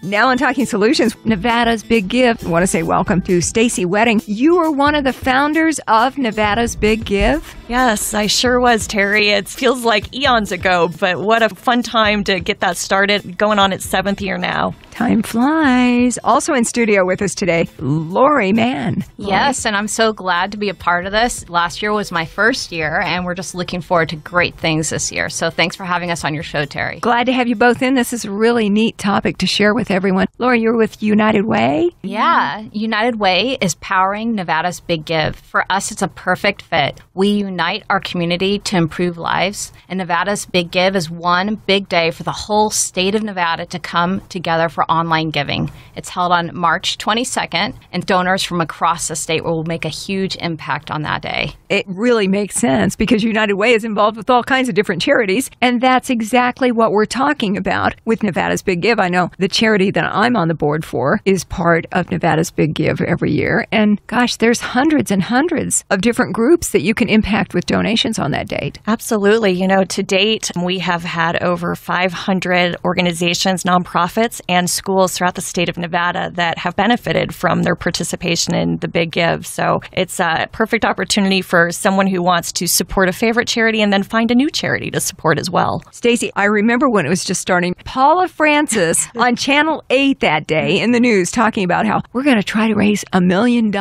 Now on Talking Solutions, Nevada's Big Give. I want to say welcome to Stacey Wedding. You are one of the founders of Nevada's Big Give. Yes, I sure was, Terry. It feels like eons ago, but what a fun time to get that started. Going on its 7th year now. Time flies. Also in studio with us today, Lori Mann. Yes, and I'm so glad to be a part of this. Last year was my first year, and we're just looking forward to great things this year. So thanks for having us on your show, Terry. Glad to have you both in. This is a really neat topic to share with everyone. Lori, you're with United Way? Yeah, United Way is powering Nevada's Big Give. For us, it's a perfect fit. We unite our community to improve lives, and Nevada's Big Give is one big day for the whole state of Nevada to come together for online giving. It's held on March 22nd, and donors from across the state will make a huge impact on that day. It really makes sense because United Way is involved with all kinds of different charities, and that's exactly what we're talking about with Nevada's Big Give. I know the charity that I'm on the board for is part of Nevada's Big Give every year, and gosh, there's hundreds and hundreds of different groups that you can impact with donations on that date. Absolutely. You know, to date, we have had over 500 organizations, nonprofits, and schools throughout the state of Nevada that have benefited from their participation in the Big Give. So it's a perfect opportunity for someone who wants to support a favorite charity and then find a new charity to support as well. Stacey, I remember when it was just starting, Paula Francis on Channel 8 that day in the news talking about how we're going to try to raise $1 million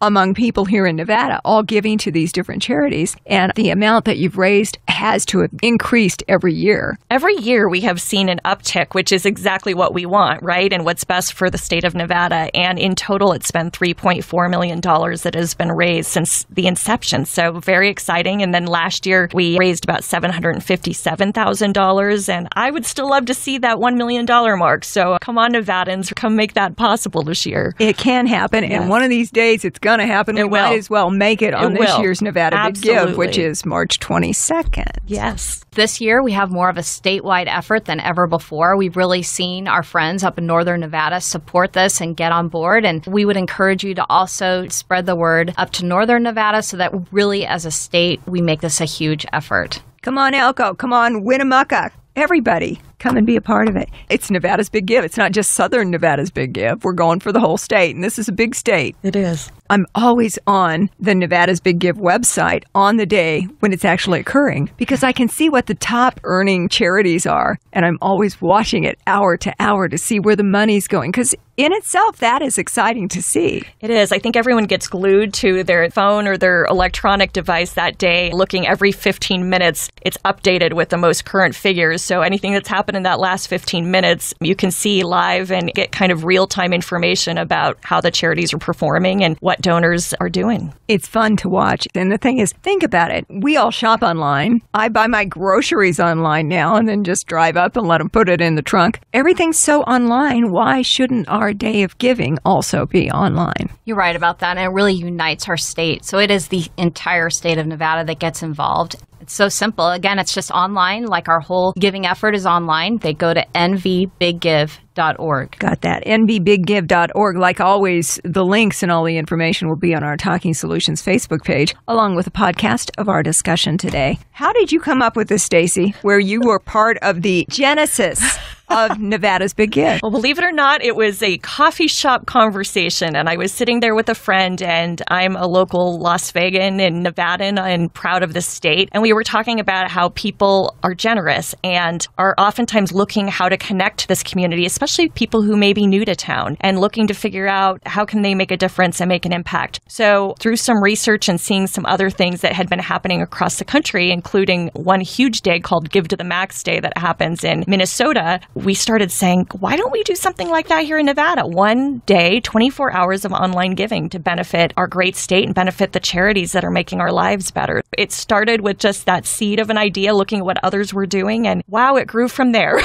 among people here in Nevada, all giving to these different charities. And the amount that you've raised has to have increased every year. Every year we have seen an uptick, which is exactly what we want, right? And what's best for the state of Nevada. And in total, it's been $3.4 million that has been raised since the inception. So very exciting. And then last year, we raised about $757,000. And I would still love to see that $1 million mark. So come on, Nevadans, come make that possible this year. It can happen. Yes. And one of these days, it's going to happen. We might as well make it on this year's Nevada Big Give, which is March 22nd. Yes. This year, we have more of a statewide effort than ever before. We've really seen our friends up in northern Nevada support this and get on board. And we would encourage you to also spread the word up to northern Nevada so that really, as a state, we make this a huge effort. Come on, Elko. Come on, Winnemucca. Everybody, come and be a part of it. It's Nevada's Big Give. It's not just southern Nevada's Big Give. We're going for the whole state, and this is a big state. It is. I'm always on the Nevada's Big Give website on the day when it's actually occurring because I can see what the top earning charities are, and I'm always watching it hour to hour to see where the money's going because in itself, that is exciting to see. It is. I think everyone gets glued to their phone or their electronic device that day, looking every 15 minutes. It's updated with the most current figures. So anything that's happened in that last 15 minutes, you can see live and get kind of real-time information about how the charities are performing and what donors are doing. It's fun to watch. And the thing is, think about it. We all shop online. I buy my groceries online now and then just drive up and let them put it in the trunk. Everything's so online. Why shouldn't our day of giving also be online? You're right about that, and it really unites our state. So it is the entire state of Nevada that gets involved. It's so simple. Again, it's just online, like our whole giving effort is online. They go to nvbiggive.org. Got that. nvbiggive.org. Like always, the links and all the information will be on our Talking Solutions Facebook page, along with a podcast of our discussion today. How did you come up with this, Stacey, where you were part of the genesis of Nevada's Big Give? Well, believe it or not, it was a coffee shop conversation, and I was sitting there with a friend, and I'm a local Las Vegan and Nevadan and proud of the state, and we were talking about how people are generous and are oftentimes looking how to connect to this community, especially people who may be new to town and looking to figure out how can they make a difference and make an impact. So through some research and seeing some other things that had been happening across the country, including one huge day called Give to the Max Day that happens in Minnesota, we started saying, why don't we do something like that here in Nevada? One day, 24 hours of online giving to benefit our great state and benefit the charities that are making our lives better. It started with just that seed of an idea, looking at what others were doing, and wow, it grew from there.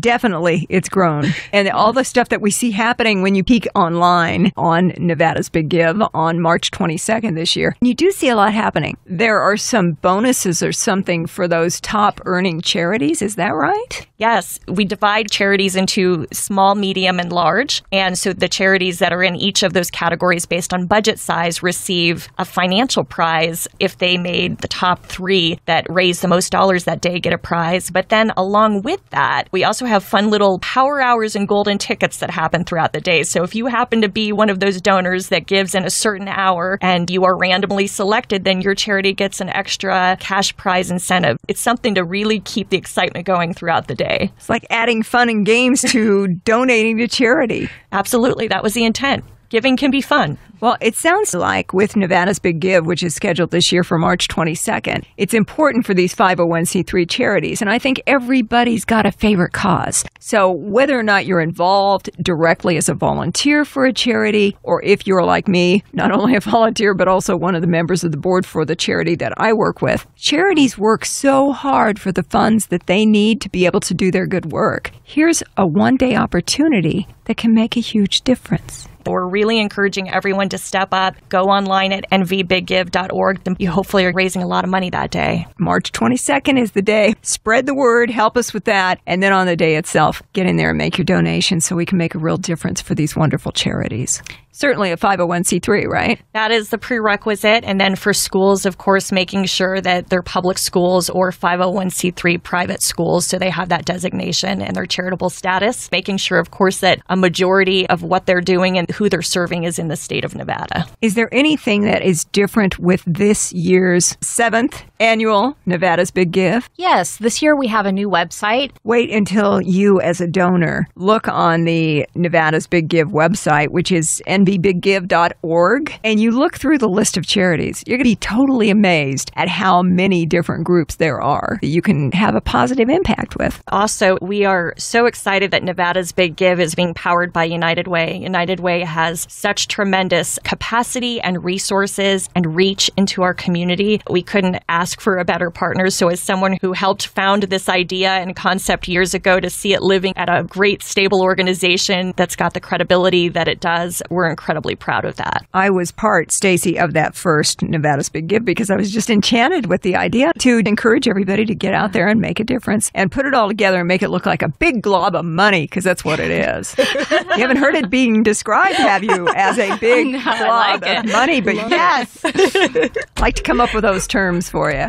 Definitely, it's grown. And all the stuff that we see happening when you peek online on Nevada's Big Give on March 22nd this year, you do see a lot happening. There are some bonuses or something for those top earning charities. Is that right? Yes. We divide charities into small, medium, and large. And so the charities that are in each of those categories based on budget size receive a financial prize. If they made the top 3 that raise the most dollars that day, get a prize. But then along with that, we also have fun little power hours and golden tickets that happen throughout the day. So if you happen to be one of those donors that gives in a certain hour and you are randomly selected, then your charity gets an extra cash prize incentive. It's something to really keep the excitement going throughout the day. It's like adding fun and games to donating to charity. Absolutely. That was the intent. Giving can be fun. Well, it sounds like with Nevada's Big Give, which is scheduled this year for March 22nd, it's important for these 501c3 charities. And I think everybody's got a favorite cause. So whether or not you're involved directly as a volunteer for a charity, or if you're like me, not only a volunteer, but also one of the members of the board for the charity that I work with, charities work so hard for the funds that they need to be able to do their good work. Here's a one-day opportunity that can make a huge difference. We're really encouraging everyone to step up, go online at nvbiggive.org. You hopefully are raising a lot of money that day. March 22nd is the day. Spread the word, help us with that. And then on the day itself, get in there and make your donation so we can make a real difference for these wonderful charities. Certainly a 501c3, right? That is the prerequisite. And then for schools, of course, making sure that they're public schools or 501c3 private schools, so they have that designation and their charitable status. Making sure, of course, that a majority of what they're doing and who they're serving is in the state of Nevada. Is there anything that is different with this year's 7th annual Nevada's Big Give? Yes, this year we have a new website. Wait until you, as a donor, look on the Nevada's Big Give website, which is nvbiggive.org, and you look through the list of charities. You're going to be totally amazed at how many different groups there are that you can have a positive impact with. Also, we are so excited that Nevada's Big Give is being powered by United Way. United Way has such tremendous capacity and resources and reach into our community. We couldn't ask for a better partner. So as someone who helped found this idea and concept years ago, to see it living at a great, stable organization that's got the credibility that it does, we're incredibly proud of that. I was part, Stacey, of that first Nevada's Big Give because I was just enchanted with the idea to encourage everybody to get out there and make a difference and put it all together and make it look like a big glob of money, because that's what it is. You haven't heard it being described, have you, as a big glob of money? But yes, I like to come up with those terms for you.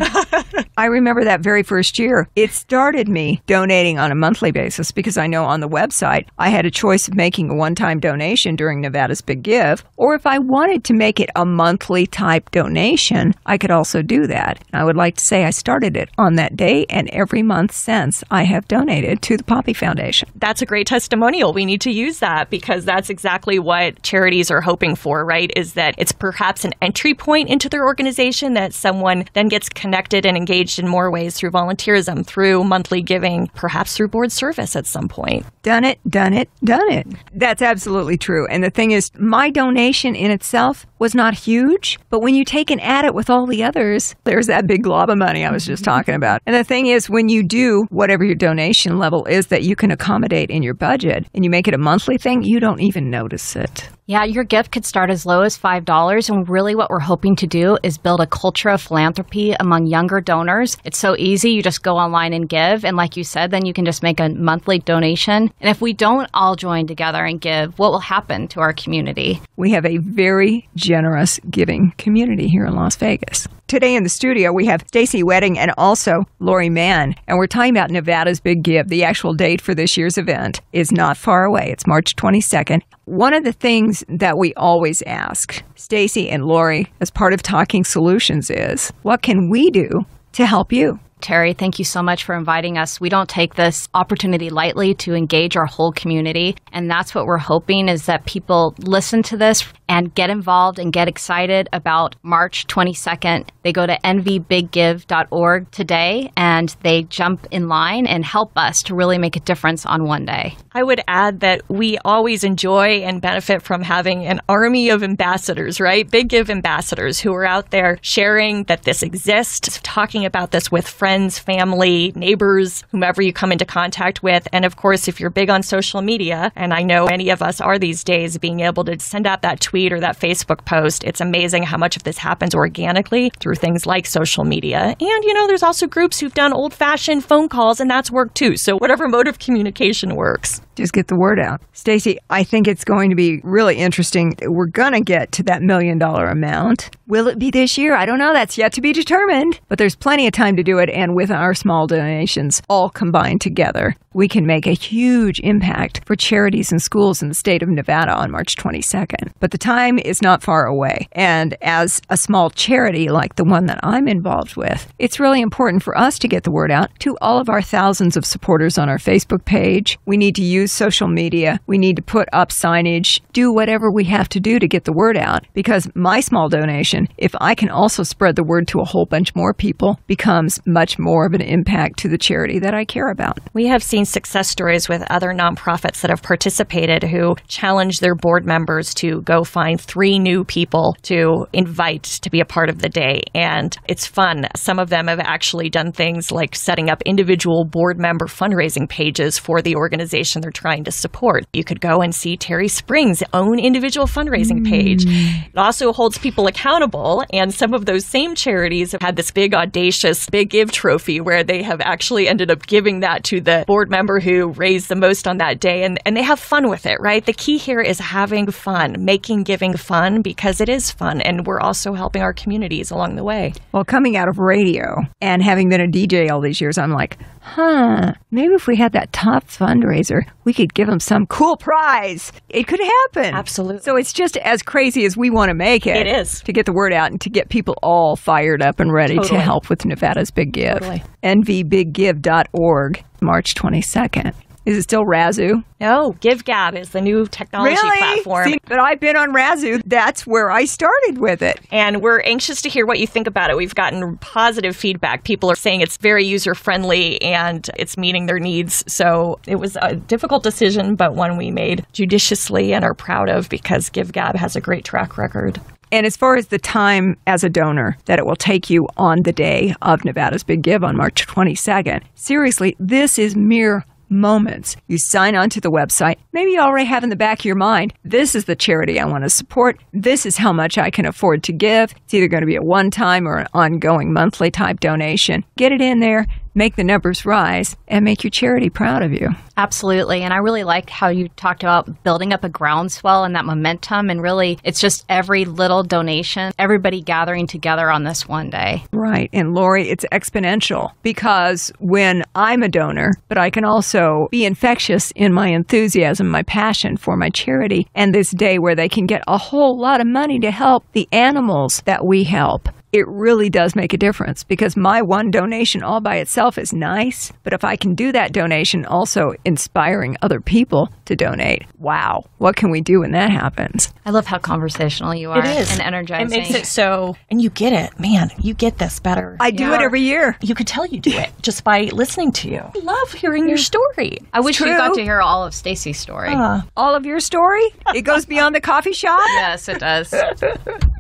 I remember that very first year. It started me donating on a monthly basis because I know on the website I had a choice of making a one-time donation during Nevada's Big Give, or if I wanted to make it a monthly type donation, I could also do that. I would like to say I started it on that day, and every month since I have donated to the Poppy Foundation. That's a great testimonial. We need to use that because that's exactly what charities are hoping for, right? Is that it's perhaps an entry point into their organization, that someone then gets connected and engaged in more ways through volunteerism, through monthly giving, perhaps through board service at some point. Done it, done it, done it. That's absolutely true. And the thing is, my donation in itself was not huge, but when you take and add it with all the others, there's that big glob of money I was just talking about. And the thing is, when you do whatever your donation level is that you can accommodate in your budget, and you make it a monthly thing, you don't even notice it. Yeah, your gift could start as low as $5, and really what we're hoping to do is build a culture of philanthropy among younger donors. It's so easy. You just go online and give, and like you said, then you can just make a monthly donation. And if we don't all join together and give, what will happen to our community? We have a very generous giving community here in Las Vegas. Today in the studio, we have Stacey Wedding and also Lori Mann, and we're talking about Nevada's Big Give. The actual date for this year's event is not far away. It's March 22nd. One of the things that we always ask Stacey and Lori as part of Talking Solutions is, what can we do to help you? Terry, thank you so much for inviting us. We don't take this opportunity lightly to engage our whole community. And that's what we're hoping, is that people listen to this and get involved and get excited about March 22nd. They go to nvbiggive.org today and they jump in line and help us to really make a difference on one day. I would add that we always enjoy and benefit from having an army of ambassadors, right? Big Give ambassadors who are out there sharing that this exists, talking about this with friends, family, neighbors, whomever you come into contact with. And of course, if you're big on social media, and I know many of us are these days, being able to send out that tweet or that Facebook post, it's amazing how much of this happens organically through things like social media. And, there's also groups who've done old-fashioned phone calls, and that's worked too. So whatever mode of communication works. Just get the word out. Stacey, I think it's going to be really interesting. We're going to get to that $1 million amount. Will it be this year? I don't know. That's yet to be determined. But there's plenty of time to do it. And with our small donations all combined together, we can make a huge impact for charities and schools in the state of Nevada on March 22nd. But the time is not far away. And as a small charity like the one that I'm involved with, it's really important for us to get the word out to all of our thousands of supporters on our Facebook page. We need to use social media. We need to put up signage, do whatever we have to do to get the word out. Because my small donation, if I can also spread the word to a whole bunch more people, becomes much more of an impact to the charity that I care about. We have seen success stories with other nonprofits that have participated who challenge their board members to go find 3 new people to invite to be a part of the day. And it's fun. Some of them have actually done things like setting up individual board member fundraising pages for the organization they're trying to support. You could go and see Terry Springs' own individual fundraising page. It also holds people accountable. And some of those same charities have had this big, audacious, Big Give trophy where they have actually ended up giving that to the board member who raised the most on that day. And they have fun with it, right? The key here is having fun, making giving fun, because it is fun. And we're also helping our communities along the way. Well, coming out of radio and having been a DJ all these years, I'm like, maybe if we had that top fundraiser, we could give them some cool prize. It could happen. Absolutely. So it's just as crazy as we want to make it. It is. To get the word out and to get people all fired up and ready to help with Nevada's Big Give. Totally. nvbiggive.org, March 22nd. Is it still Razoo? No, GiveGab is the new technology platform. See, but I've been on Razoo. That's where I started with it. And we're anxious to hear what you think about it. We've gotten positive feedback. People are saying it's very user-friendly and it's meeting their needs. So it was a difficult decision, but one we made judiciously and are proud of because GiveGab has a great track record. And as far as the time as a donor that it will take you on the day of Nevada's Big Give on March 22nd, seriously, this is mere moments. You sign on to the website. Maybe you already have in the back of your mind, this is the charity I want to support. This is how much I can afford to give. It's either going to be a one-time or an ongoing monthly type donation. Get it in there, make the numbers rise, and make your charity proud of you. Absolutely. And I really like how you talked about building up a groundswell and that momentum. And really, it's just every little donation, everybody gathering together on this one day. Right. And Lori, it's exponential because when I'm a donor, but I can also be infectious in my enthusiasm, my passion for my charity, and this day where they can get a whole lot of money to help the animals that we help. It really does make a difference because my one donation all by itself is nice. But if I can do that donation also inspiring other people to donate, wow, what can we do when that happens? I love how conversational you are. It is. And energizing. It makes it so, and you get it. Man, you get this better. I do it every year. You could tell you do it just by listening to you. I love hearing your story. I wish you got to hear all of Stacey's story. All of your story? It goes beyond the coffee shop? Yes, it does.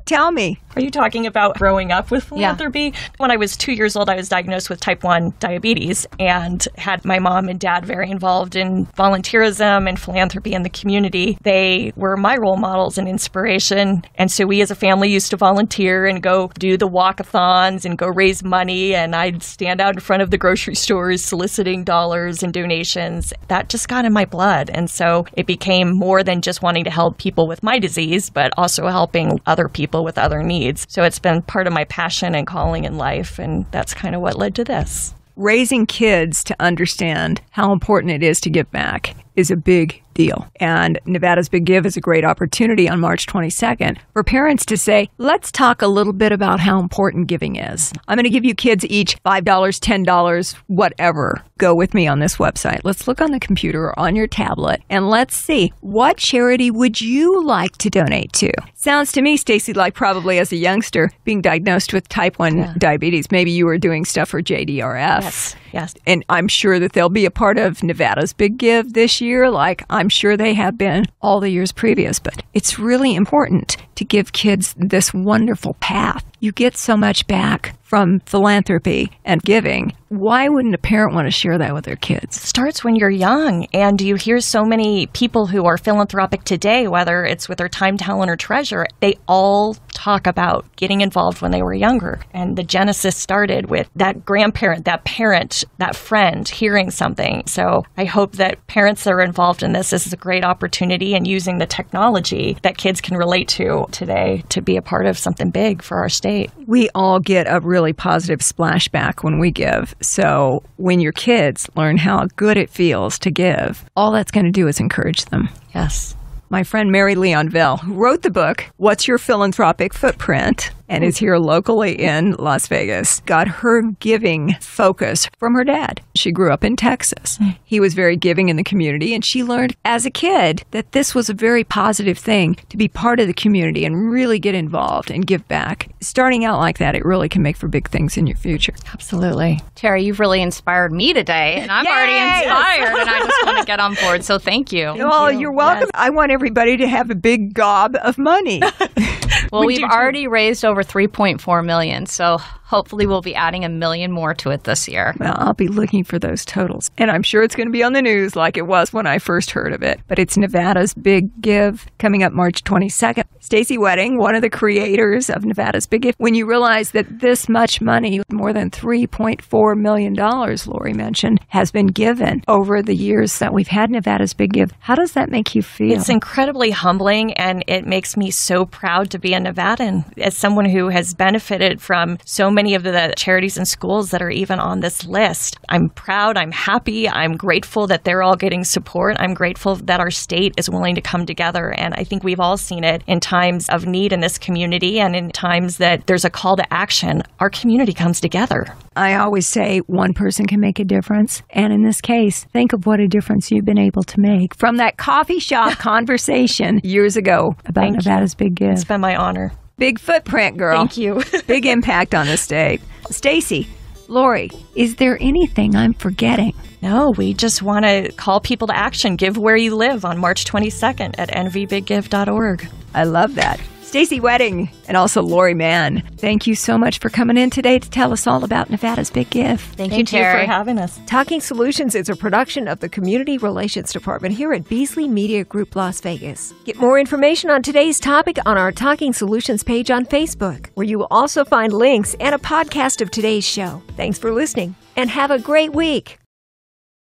Tell me. Are you talking about growing up with philanthropy? Yeah. When I was 2 years old, I was diagnosed with type 1 diabetes and had my mom and dad very involved in volunteerism and philanthropy in the community. They were my role models and inspiration. And so we as a family used to volunteer and go do the walkathons and go raise money. And I'd stand out in front of the grocery stores soliciting dollars and donations. That just got in my blood. And so it became more than just wanting to help people with my disease, but also helping other people with other needs. So it's been part of my passion and calling in life, and that's kind of what led to this. Raising kids to understand how important it is to give back is a big deal. And Nevada's Big Give is a great opportunity on March 22nd for parents to say, let's talk a little bit about how important giving is. I'm going to give you kids each $5, $10, whatever. Go with me on this website. Let's look on the computer or on your tablet and let's see, what charity would you like to donate to? Sounds to me, Stacey, like probably as a youngster being diagnosed with type 1 diabetes, maybe you were doing stuff for JDRF. Yes. And I'm sure that they'll be a part of Nevada's Big Give this year. year like I'm sure they have been all the years previous. But it's really important to give kids this wonderful path. You get so much back from philanthropy and giving. Why wouldn't a parent want to share that with their kids? It starts when you're young, and you hear so many people who are philanthropic today, whether it's with their time, talent, or treasure, they all talk about getting involved when they were younger. And the genesis started with that grandparent, that parent, that friend hearing something. So I hope that parents that are involved in this is a great opportunity and using the technology that kids can relate to today to be a part of something big for our state. We all get a really positive splashback when we give. So when your kids learn how good it feels to give, all that's going to do is encourage them. Yes. My friend Mary Leonville, who wrote the book, What's Your Philanthropic Footprint? And is here locally in Las Vegas, got her giving focus from her dad. She grew up in Texas. He was very giving in the community, and she learned as a kid that this was a very positive thing to be part of the community and really get involved and give back. Starting out like that, it really can make for big things in your future. Absolutely. Terry, you've really inspired me today, and I'm already inspired, and I just want to get on board, so thank you. You're welcome. Yes. I want everybody to have a big gob of money. Well, we've already raised over $3.4 million, so hopefully we'll be adding $1 million more to it this year. Well, I'll be looking for those totals. And I'm sure it's going to be on the news like it was when I first heard of it. But it's Nevada's Big Give coming up March 22nd. Stacey Wedding, one of the creators of Nevada's Big Give. When you realize that this much money, more than $3.4 million, Lori mentioned, has been given over the years that we've had Nevada's Big Give, how does that make you feel? It's incredibly humbling, and it makes me so proud to be a Nevadan. As someone who has benefited from so many of the charities and schools that are even on this list, I'm proud, I'm happy, I'm grateful that they're all getting support. I'm grateful that our state is willing to come together, and I think we've all seen it in times of need in this community and in times that there's a call to action. Our community comes together. I always say one person can make a difference, and in this case, think of what a difference you've been able to make from that coffee shop conversation years ago about Nevada's Big Give. It's been my honor. Big footprint, girl. Thank you. Big impact on the state. Stacey, Lori, is there anything I'm forgetting? No, we just want to call people to action. Give where you live on March 22nd at nvbiggive.org. I love that. Stacey Wedding and also Lori Mann, thank you so much for coming in today to tell us all about Nevada's Big Give. Thank you, Terry, for having us. Talking Solutions is a production of the Community Relations Department here at Beasley Media Group Las Vegas. Get more information on today's topic on our Talking Solutions page on Facebook, where you will also find links and a podcast of today's show. Thanks for listening, and have a great week.